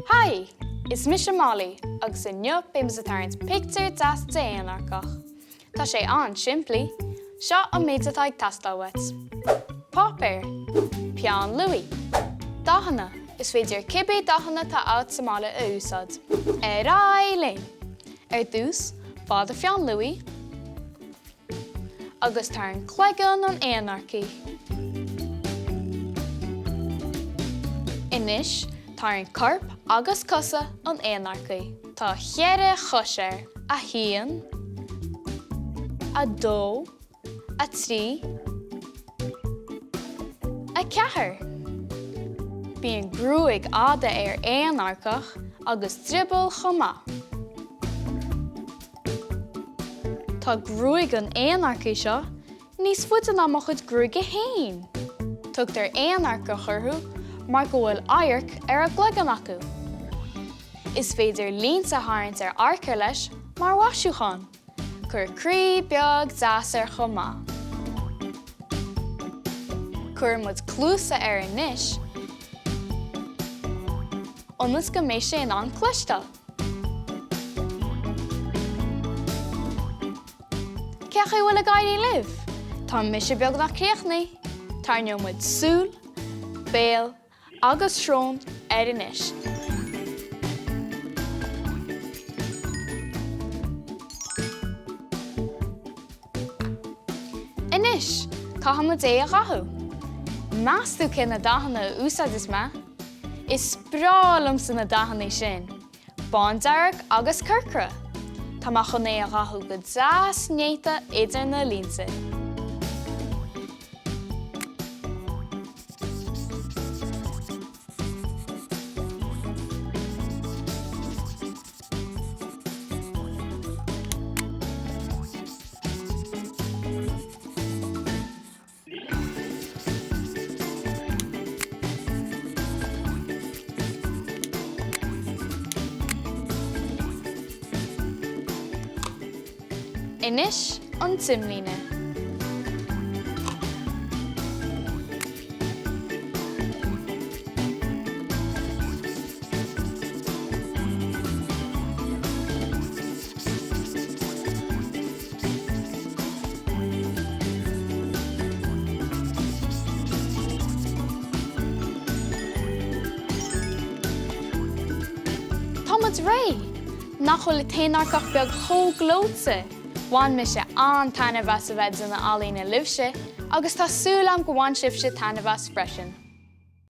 Hi, is mis Mailí agus inniu bémas a tharraingt pictiúr deas de Aonadharcach. Tá sé an Shimplí, seo an méid atá ag tastáwait. Pápéir, Peán Louis. Dahanna, is féidir cibé dahanna tá áit sa mála a úsad. Ealaín, dús, fád a Peán Louis, agus tharraingt cleagan an Aonadharcaí. Inis, tharraingt corp agus cosa an Aonadharcaí. Tá cheire choiséir, a haon, a dó, a trí, a ceathair. Bíonn grúig áda ar Aonadharcach agus dribble chomá. Tá grúig an Aonadharcaí seo, níos fuidir ná mo chud grúig a haon. Tugtar Aonadharcach orthu mar go bhfuil oidhreacht ar a gcleagan acu. Is féidir línta tharraingt ar arcair leis mar mhaisiúchan, chur crí beag deas ar chomá. Chur muid clúsa ar anois, ionas go mbeidh sé in an cloisteáil. Ceach bhfuil a Gailge libh? Tá mise beag nach críochnaí, tarneamh muid súl, béal agus srón ar anois. Inis, caithfeadh é a rathu. Measú cin na dahanna a úsad is me, is sprálam san na dahannaí sin, báindarach agus curcra. Tá má chun é a rathu go deas néata idir na línte. Inis an timlíne. Támuid ré, nach bhfuil Aonadharcach beag chomhlódsa. Bhain me sé an tainmheas a bheith na EALAÍNE libhse, agus tá súil am go bhain sibh sé tainmheas freisin.